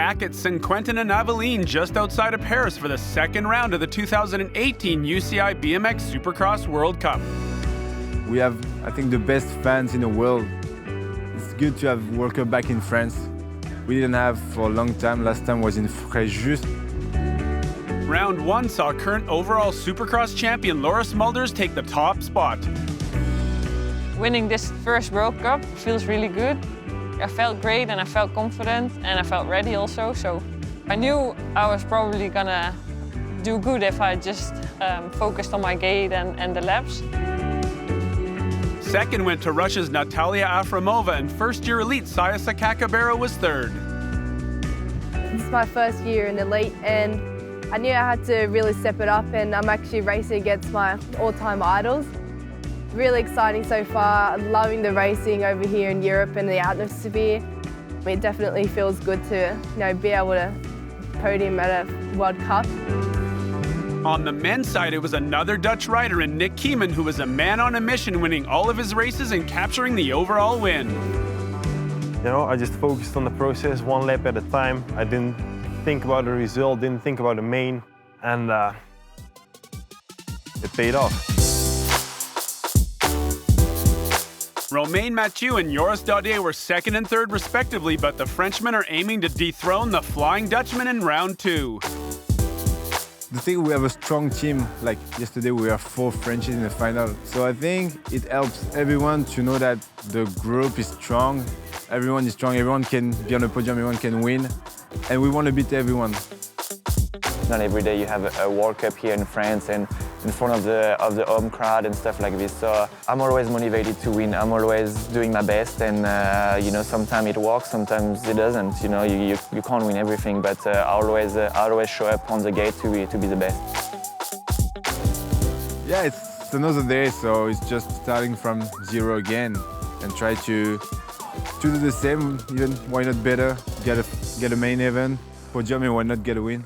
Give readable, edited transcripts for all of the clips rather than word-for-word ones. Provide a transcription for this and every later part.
back at Saint-Quentin-en-Yvelines just outside of Paris for the second round of the 2018 UCI BMX Supercross World Cup. We have, I think, the best fans in the world. It's good to have World Cup back in France. We didn't have for a long time. Last time was in Fréjus. Round 1 saw current overall Supercross champion Laura Smulders take the top spot. Winning this first World Cup feels really good. I felt great and I felt confident and I felt ready also. So I knew I was probably gonna do good if I just focused on my gait and the laps. Second went to Russia's Natalia Afromova, and first-year elite Saya Sakakibera was third. This is my first year in elite, and I knew I had to really step it up, and I'm actually racing against my all-time idols. Really exciting so far. Loving the racing over here in Europe and the atmosphere. It definitely feels good to be able to podium at a World Cup. On the men's side, it was another Dutch rider in Nick Kieman who was a man on a mission, winning all of his races and capturing the overall win. I just focused on the process, one lap at a time. I didn't think about the result, didn't think about the main, and it paid off. Romain Mathieu and Joris Daudet were second and third respectively, but the Frenchmen are aiming to dethrone the Flying Dutchman in round 2. The thing, we have a strong team. Like yesterday, we were 4 Frenchies in the final. So I think it helps everyone to know that the group is strong. Everyone is strong, everyone can be on the podium, everyone can win. And we want to beat everyone. Not every day you have a World Cup here in France and in front of the home crowd and stuff like this. So I'm always motivated to win. I'm always doing my best, and sometimes it works, sometimes it doesn't. You can't win everything, but I always show up on the gate to be the best. Yeah, it's another day, so it's just starting from zero again and try to do the same. Even why not better? Get a main event, podium, and why not get a win?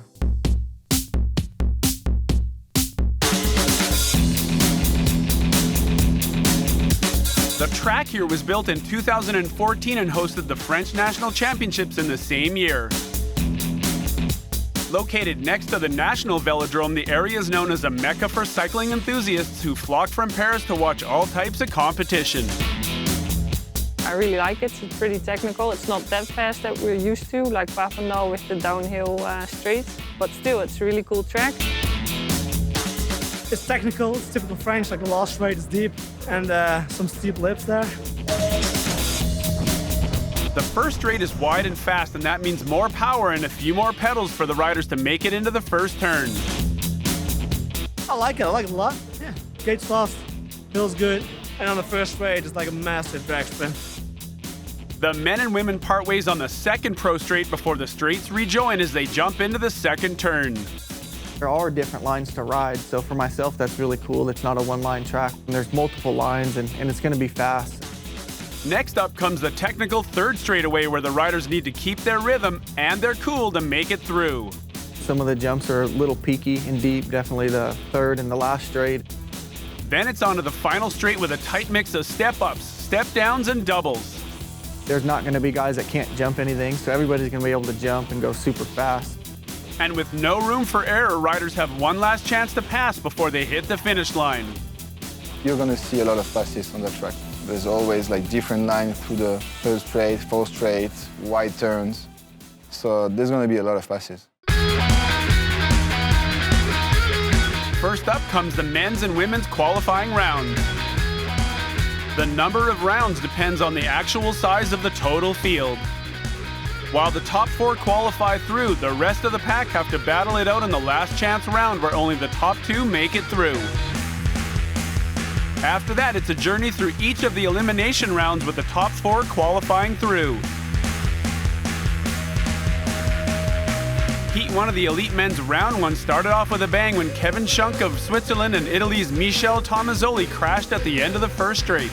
The track here was built in 2014 and hosted the French National Championships in the same year. Located next to the National Velodrome, the area is known as a mecca for cycling enthusiasts who flock from Paris to watch all types of competition. I really like it. It's pretty technical. It's not that fast that we're used to, like Quarterfinals with the downhill straights, but still, it's a really cool track. It's technical, it's typical French, like the last straight is deep and some steep lips there. The first straight is wide and fast, and that means more power and a few more pedals for the riders to make it into the first turn. I like it a lot. Yeah, gate's fast, feels good, and on the first straight it's like a massive drag spin. The men and women part ways on the second pro straight before the straights rejoin as they jump into the second turn. There are different lines to ride, so for myself that's really cool. It's not a one-line track. There's multiple lines and it's going to be fast. Next up comes the technical third straightaway where the riders need to keep their rhythm and their cool to make it through. Some of the jumps are a little peaky and deep, definitely the third and the last straight. Then it's on to the final straight with a tight mix of step-ups, step-downs, and doubles. There's not going to be guys that can't jump anything, so everybody's going to be able to jump and go super fast. And with no room for error, riders have one last chance to pass before they hit the finish line. You're going to see a lot of passes on the track. There's always different lines through the third straight, fourth straight, wide turns. So there's going to be a lot of passes. First up comes the men's and women's qualifying round. The number of rounds depends on the actual size of the total field. While the top 4 qualify through, the rest of the pack have to battle it out in the last chance round where only the top 2 make it through. After that, it's a journey through each of the elimination rounds with the top 4 qualifying through. Heat 1 of the Elite Men's Round 1 started off with a bang when Kevin Schunk of Switzerland and Italy's Michel Tomazzoli crashed at the end of the first straight.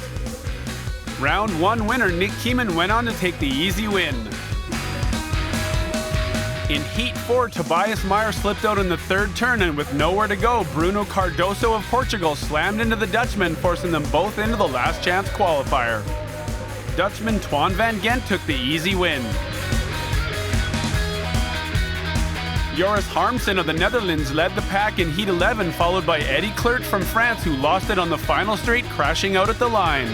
Round 1 winner Nick Kieman went on to take the easy win. In Heat 4, Tobias Meyer slipped out in the third turn, and with nowhere to go, Bruno Cardoso of Portugal slammed into the Dutchman, forcing them both into the last chance qualifier. Dutchman Twan van Gent took the easy win. Joris Harmsen of the Netherlands led the pack in Heat 11, followed by Eddie Clerc from France, who lost it on the final straight, crashing out at the line.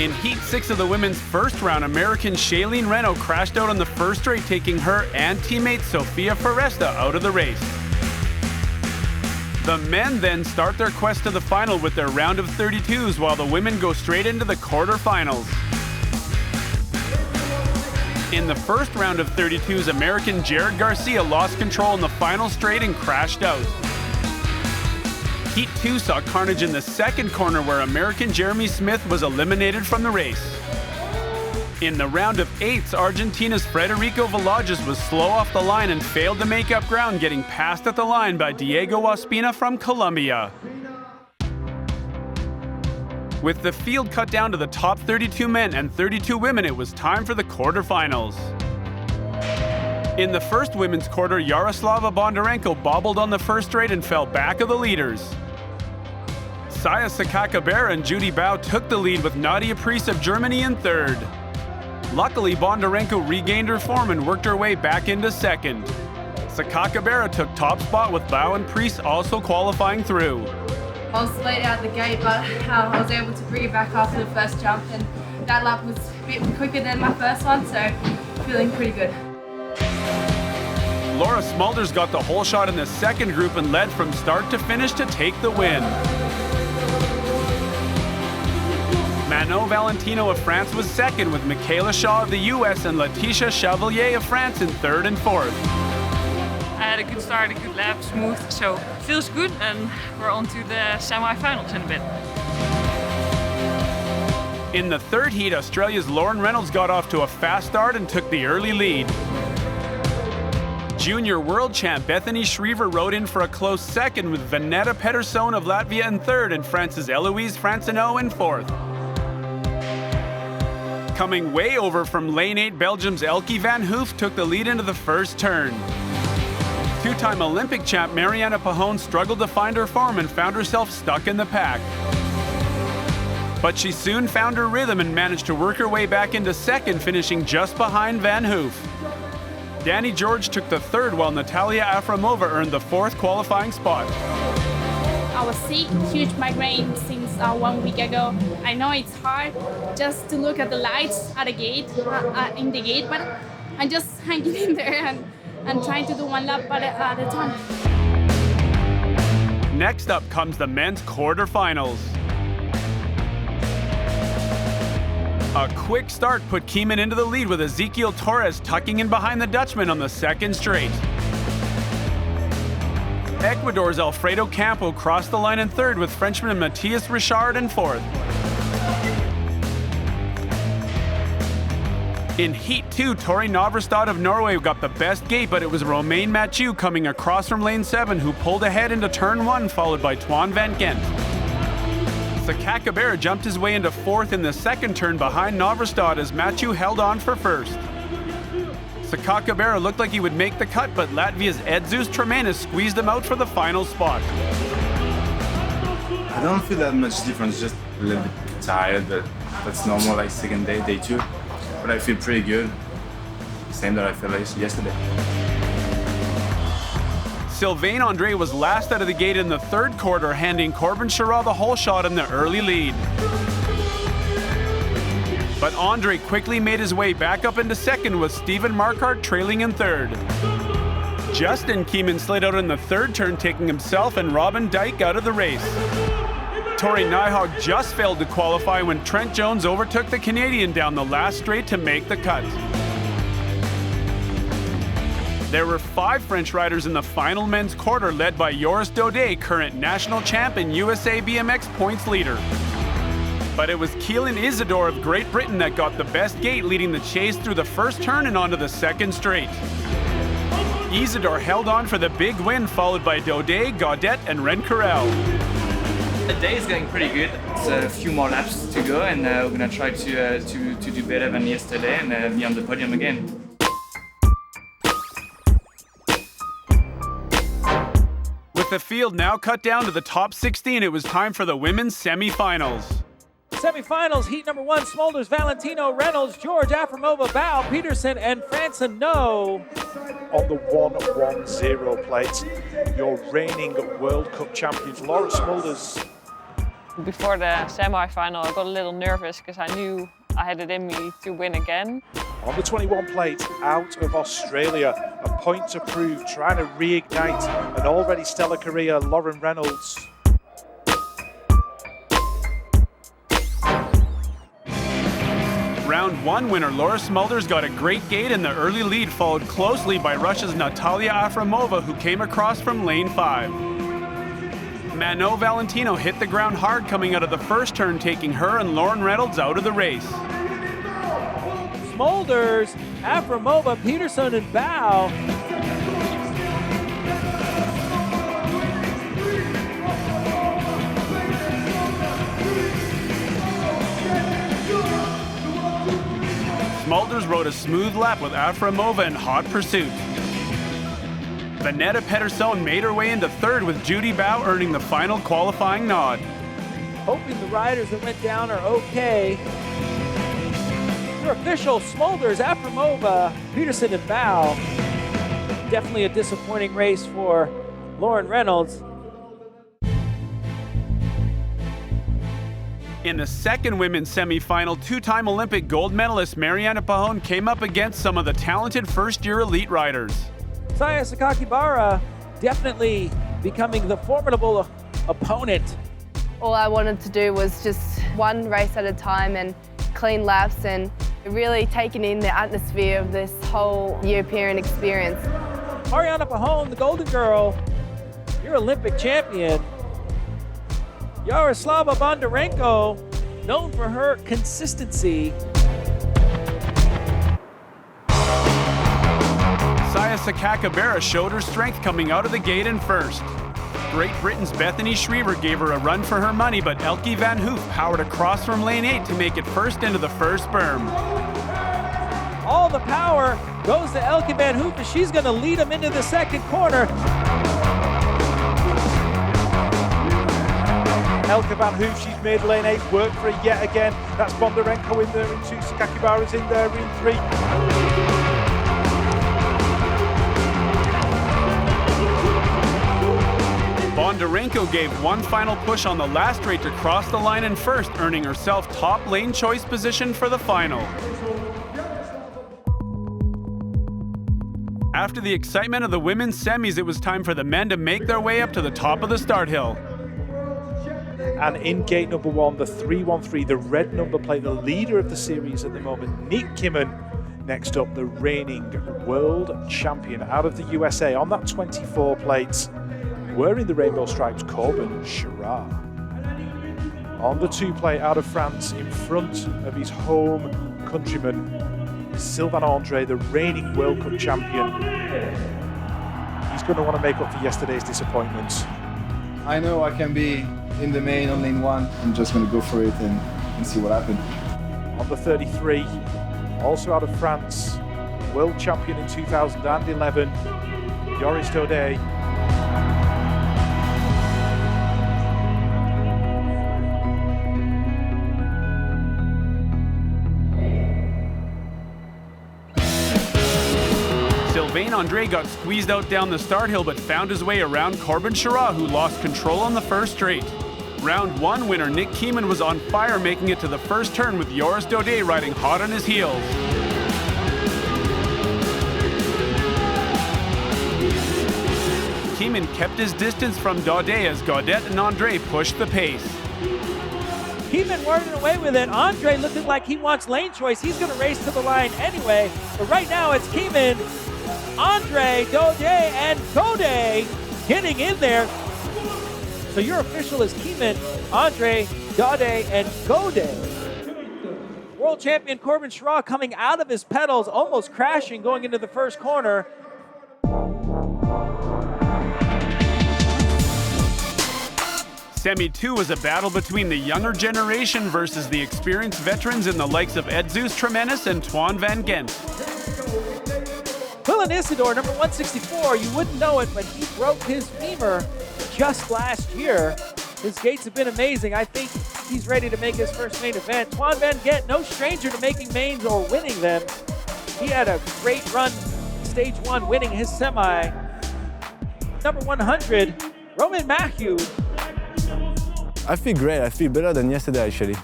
In Heat 6 of the women's first round, American Shailene Reno crashed out on the first straight, taking her and teammate Sofia Foresta out of the race. The men then start their quest to the final with their round of 32s, while the women go straight into the quarterfinals. In the first round of 32s, American Jared Garcia lost control in the final straight and crashed out. Heat 2 saw carnage in the second corner, where American Jeremy Smith was eliminated from the race. In the round of 8s, Argentina's Federico Villages was slow off the line and failed to make up ground, getting passed at the line by Diego Ospina from Colombia. With the field cut down to the top 32 men and 32 women, it was time for the quarterfinals. In the first women's quarter, Yaroslava Bondarenko bobbled on the first straight and fell back of the leaders. Saya Sakakibera and Judy Bao took the lead, with Nadia Priest of Germany in third. Luckily, Bondarenko regained her form and worked her way back into second. Sakakibera took top spot, with Bao and Priest also qualifying through. I was late out the gate, but I was able to bring it back after the first jump, and that lap was a bit quicker than my first one, so feeling pretty good. Laura Smulders got the whole shot in the second group and led from start to finish to take the win. Manon Valentino of France was second, with Michaela Shaw of the US and Laetitia Chevalier of France in third and fourth. I had a good start, a good lap, smooth, so feels good, and we're on to the semi-finals in a bit. In the third heat, Australia's Lauren Reynolds got off to a fast start and took the early lead. Junior world champ Bethany Schriever rode in for a close second, with Veneta Pedersen of Latvia in third and France's Eloise Francino in fourth. Coming way over from lane 8, Belgium's Elke van Hoof took the lead into the first turn. Two-time Olympic champ Mariana Pahon struggled to find her form and found herself stuck in the pack. But she soon found her rhythm and managed to work her way back into second, finishing just behind Van Hoof. Danny George took the third, while Natalia Aframova earned the fourth qualifying spot. I was sick, huge migraine since 1 week ago. I know it's hard just to look at the lights at the gate, in the gate, but I'm just hanging in there and trying to do one lap at a time. Next up comes the men's quarterfinals. A quick start put Kieman into the lead, with Ezequiel Torres tucking in behind the Dutchman on the second straight. Ecuador's Alfredo Campo crossed the line in third, with Frenchman Matthias Richard in fourth. In Heat 2, Tori Navrestad of Norway got the best gate, but it was Romain Mathieu coming across from lane 7 who pulled ahead into turn 1, followed by Twan van Gent. Sakakibera jumped his way into fourth in the second turn behind Navrestad as Mathieu held on for first. Sakakibera looked like he would make the cut, but Latvia's Edzus Tremenis squeezed him out for the final spot. I don't feel that much difference, just a little bit tired, but that's normal, like second day, day 2. But I feel pretty good, same that I felt yesterday. Sylvain Andre was last out of the gate in the third quarter, handing Corbin Sherratt the whole shot in the early lead. But Andre quickly made his way back up into second, with Steven Marquardt trailing in third. Justin Kieman slid out in the third turn, taking himself and Robin Dyke out of the race. Tori Nyhog just failed to qualify when Trent Jones overtook the Canadian down the last straight to make the cut. There were 5 French riders in the final men's quarter, led by Joris Daudet, current national champ and USA BMX points leader. But it was Keelan Isidore of Great Britain that got the best gate, leading the chase through the first turn and onto the second straight. Isidore held on for the big win, followed by Daudet, Gaudet, and Rencarel. The day is going pretty good. It's a few more laps to go, and we're going to try to do better than yesterday and be on the podium again. With the field now cut down to the top 16, it was time for the women's semi-finals. Semifinals, heat number 1, Smulders, Valentino, Reynolds, George, Afromova, Bao, Peterson, and Franson No. On the 1-1-0 plate, your reigning World Cup champions, Laura Smulders. Before the semi-final, I got a little nervous because I knew I had it in me to win again. On the 21 plate, out of Australia, a point to prove, trying to reignite an already stellar career, Lauren Reynolds. Round 1 winner Laura Smulders got a great gate in the early lead, followed closely by Russia's Natalia Afromova, who came across from lane 5. Mano Valentino hit the ground hard coming out of the first turn, taking her and Lauren Reynolds out of the race. Smulders, Afromova, Peterson, and Bao. Smulders rode a smooth lap with Afromova in hot pursuit. Vanetta Pedersen made her way into third, with Judy Bao earning the final qualifying nod. Hoping the riders that went down are okay. Your official, Smulders, Afromova, Peterson, and Bao. Definitely a disappointing race for Lauren Reynolds. In the second women's semi-final, 2-time Olympic gold medalist Mariana Pahon came up against some of the talented first-year elite riders. Saya Sakakibara definitely becoming the formidable opponent. All I wanted to do was just one race at a time and clean laps and really taking in the atmosphere of this whole European experience. Mariana Pahon, the Golden Girl, your Olympic champion. Yaroslava Bondarenko, known for her consistency. Saya Sakakibara showed her strength coming out of the gate in first. Great Britain's Bethany Schriever gave her a run for her money, but Elke van Hoof powered across from lane 8 to make it first into the first berm. All the power goes to Elke van Hoof, and she's going to lead him into the second corner. Elke van Hoof, she's made lane 8 work for her yet again. That's Bondarenko in there in 2, Sakakibara's in there in 3. Bondarenko gave one final push on the last straight to cross the line in first, earning herself top lane choice position for the final. After the excitement of the women's semis, it was time for the men to make their way up to the top of the start hill. And in gate number 1, the 313, the red number plate, the leader of the series at the moment, Nick Kimmen. Next up, the reigning world champion out of the USA on that 24 plate, wearing the rainbow stripes, Corbin Chirard. On the 2 plate out of France, in front of his home countryman, Sylvain Andre, the reigning World Cup champion. He's going to want to make up for yesterday's disappointments. I know I can be in the main on lane 1. I'm just going to go for it and see what happens. On the 33, also out of France, world champion in 2011, Joris Daudet. Sylvain Andre got squeezed out down the start hill but found his way around Corbin Chirard, who lost control on the first straight. Round 1 winner Nick Kimmen was on fire, making it to the first turn with Joris Daudet riding hot on his heels. Kimmen kept his distance from Daudet as Gaudet and Andre pushed the pace. Kimmen running away with it. Andre looking like he wants lane choice. He's going to race to the line anyway. But right now it's Kimmen, Andre, Daudet, and Gaudet getting in there. So your official is Kimmen, Andre, Daudet, and Gaudet. World champion Corbin Chirard coming out of his pedals, almost crashing going into the first corner. Semi 2 was a battle between the younger generation versus the experienced veterans in the likes of Edzus Tremenis and Twan van Gent. Willem Isidore, number 164, you wouldn't know it, but he broke his femur just last year. His gates have been amazing. I think he's ready to make his first main event. Juan Van Gett, no stranger to making mains or winning them. He had a great run, stage 1, winning his semi. Number 100, Roman Matthew. I feel great. I feel better than yesterday, actually.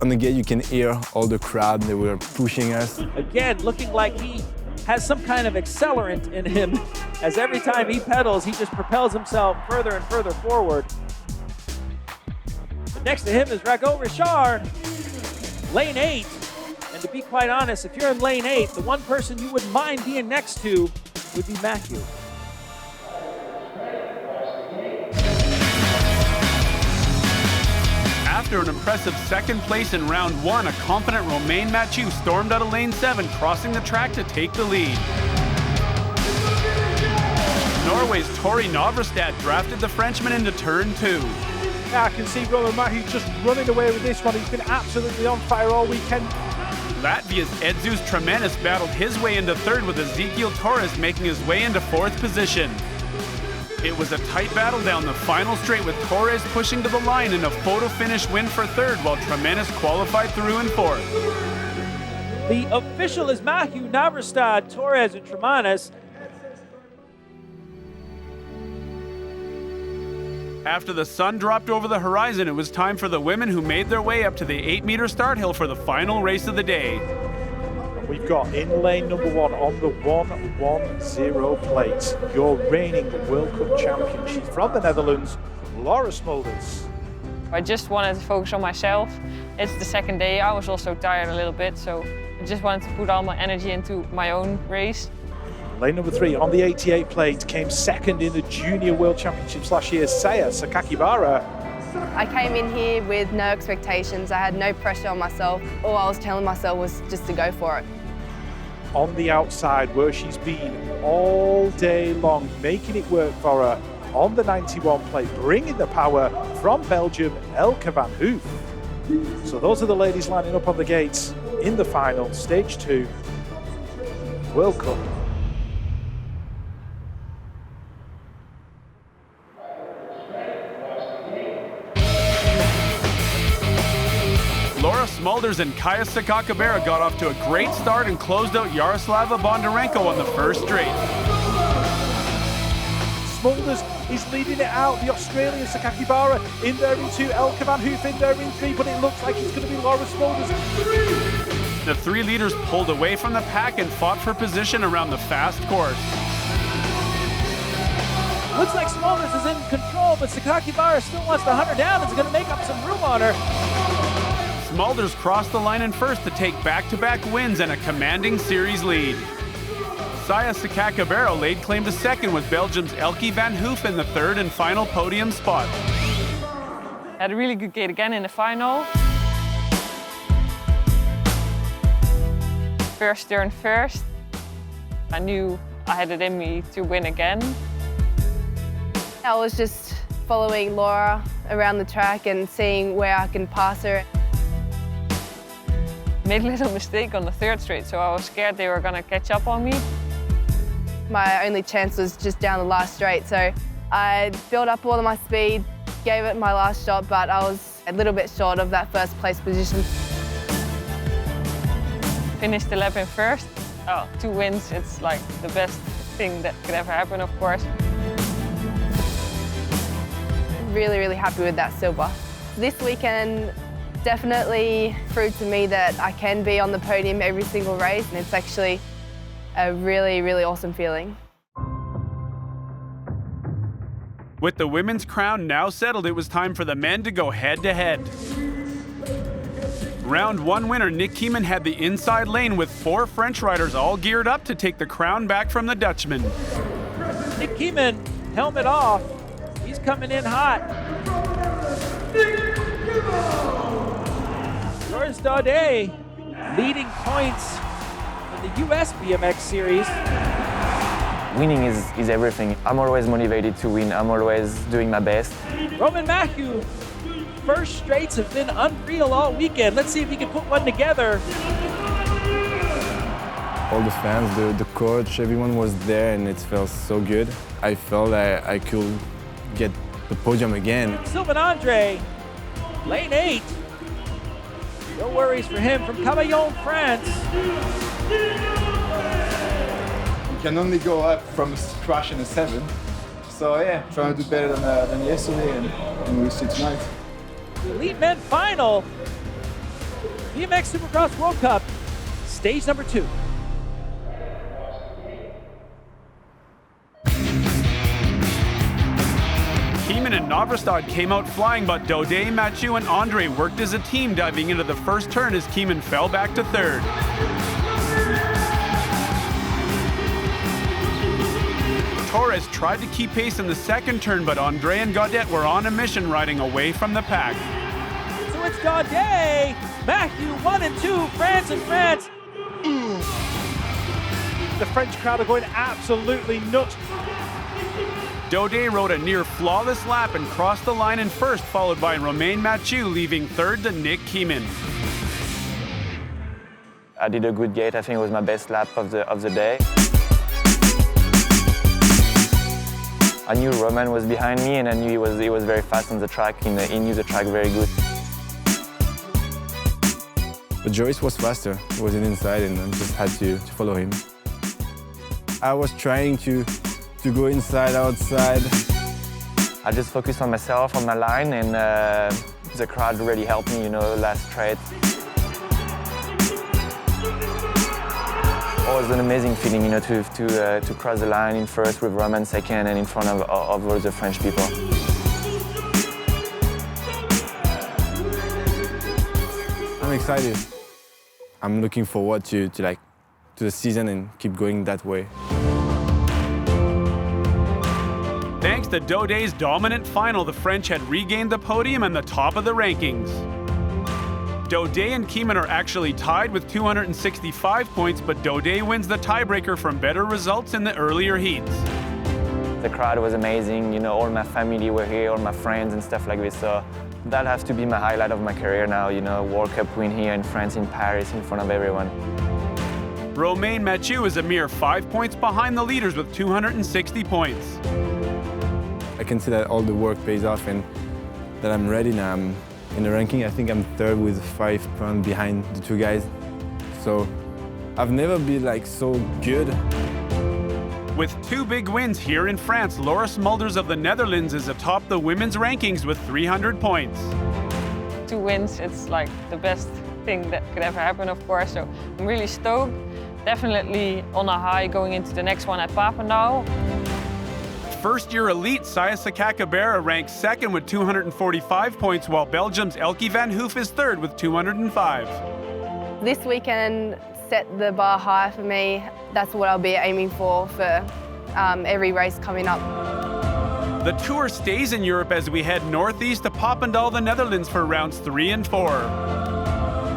On the gate, you can hear all the crowd. They were pushing us. Again, looking like he has some kind of accelerant in him, as every time he pedals, he just propels himself further and further forward. But next to him is Rago Richard, lane 8. And to be quite honest, if you're in lane 8, the one person you wouldn't mind being next to would be Matthew. After an impressive second place in round 1, a confident Romain Mathieu stormed out of lane 7, crossing the track to take the lead. Norway's Tori Navrestad drafted the Frenchman into turn 2. Yeah, I can see Roman Matthew just running away with this one. He's been absolutely on fire all weekend. Latvia's Edzus Tremenis battled his way into third, with Ezekiel Torres making his way into 4th position. It was a tight battle down the final straight, with Torres pushing to the line in a photo finish win for third, while Tremenis qualified through in 4th. The official is Matthew, Navrestad, Torres, and Tremenis. After the sun dropped over the horizon, it was time for the women who made their way up to the 8-meter start hill for the final race of the day. And we've got in lane number 1 on the 110 plate, your reigning World Cup champion. She's from the Netherlands, Laura Smulders. I just wanted to focus on myself. It's the second day. I was also tired a little bit, so I just wanted to put all my energy into my own race. Lane number 3 on the 88 plate came second in the Junior World Championships last year, Saya Sakakibara. I came in here with no expectations. I had no pressure on myself. All I was telling myself was just to go for it. On the outside, where she's been all day long, making it work for her on the 91 plate, bringing the power from Belgium, Elke van Hoof. So those are the ladies lining up on the gates in the final, stage 2, World Cup. Laura Smulders and Kaya Sakakibara got off to a great start and closed out Yaroslava Bondarenko on the first straight. Smulders is leading it out. The Australian Sakakibara in there in 2, Elke van Hoof in there in 3, but it looks like it's going to be Laura Smulders in 3. The 3 leaders pulled away from the pack and fought for position around the fast course. Looks like Smulders is in control, but Sakakibara still wants to hunt her down and is going to make up some room on her. Smulders crossed the line in first to take back-to-back wins and a commanding series lead. Saya Sakakibara laid claim to second, with Belgium's Elke van Hoof in the third and final podium spot. Had a really good gate again in the final. First turn first. I knew I had it in me to win again. I was just following Laura around the track and seeing where I can pass her. Made a little mistake on the third straight, so I was scared they were going to catch up on me. My only chance was just down the last straight, so I built up all of my speed, gave it my last shot, but I was a little bit short of that first place position. Finished the lap in first. Oh, 2 wins, it's like the best thing that could ever happen, of course. Really, really happy with that silver. This weekend definitely proved to me that I can be on the podium every single race, and it's actually a really, really awesome feeling. With the women's crown now settled, it was time for the men to go head-to-head. Round 1 winner Nick Kieman had the inside lane, with 4 French riders all geared up to take the crown back from the Dutchman. Nick Kieman, helmet off. He's coming in hot. Georges Daudet leading points in the US BMX series. Winning is everything. I'm always motivated to win. I'm always doing my best. Roman Matthew, first straights have been unreal all weekend. Let's see if he can put one together. All the fans, the coach, everyone was there, and it felt so good. I felt like I could get the podium again. Sylvain Andre, lane 8. No worries for him from Cavaillon, France. You can only go up from a crash and a 7. So yeah, trying to do better than yesterday, and we'll see tonight. The Elite Men Final, BMX Supercross World Cup, stage number 2. Keeman and Navrestad came out flying, but Daudet, Mathieu, and Andre worked as a team, diving into the first turn as Keeman fell back to third. Torres tried to keep pace in the second turn, but Andre and Gaudet were on a mission, riding away from the pack. So it's Gaudet, Mathieu 1 and 2, France and France. The French crowd are going absolutely nuts. Daudet rode a near flawless lap and crossed the line in first, followed by Romain Mathieu, leaving third to Nick Keeman. I did a good gate. I think it was my best lap of the day. I knew Roman was behind me, and I knew he was very fast on the track. He knew the track very good. But Joyce was faster. He was inside, and I just had to follow him. I was trying to go inside, outside. I just focused on myself, on my line, and the crowd really helped me, last straight. It was an amazing feeling, to cross the line in first with Roman second and in front of all the French people. I'm excited. I'm looking forward to the season and keep going that way. Thanks to Daudet's dominant final, the French had regained the podium and the top of the rankings. Daudet and Keeman are actually tied with 265 points, but Daudet wins the tiebreaker from better results in the earlier heats. The crowd was amazing, all my family were here, all my friends and stuff like this, so that has to be my highlight of my career now, World Cup win here in France, in Paris, in front of everyone. Romain Mathieu is a mere 5 points behind the leaders with 260 points. I can see that all the work pays off and that I'm ready now. I'm in the ranking, I think I'm third with 5 points behind the two guys. So I've never been so good. With 2 big wins here in France, Laura Smulders of the Netherlands is atop the women's rankings with 300 points. 2 wins, it's the best thing that could ever happen, of course. So I'm really stoked. Definitely on a high going into the next one at Papendal. First-year elite Saya Sakakabera ranks second with 245 points, while Belgium's Elke van Hoof is third with 205. This weekend set the bar high for me. That's what I'll be aiming for every race coming up. The tour stays in Europe as we head northeast to Papendal, the Netherlands for rounds 3 and 4.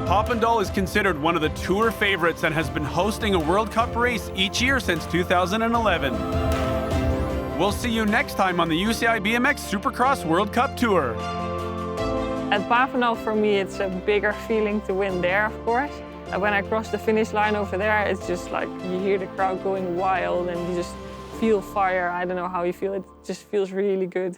Papendal is considered one of the tour favorites and has been hosting a World Cup race each year since 2011. We'll see you next time on the UCI BMX Supercross World Cup Tour. At Papendal, for me, it's a bigger feeling to win there, of course. And when I cross the finish line over there, it's just you hear the crowd going wild and you just feel fire. I don't know how you feel, it just feels really good.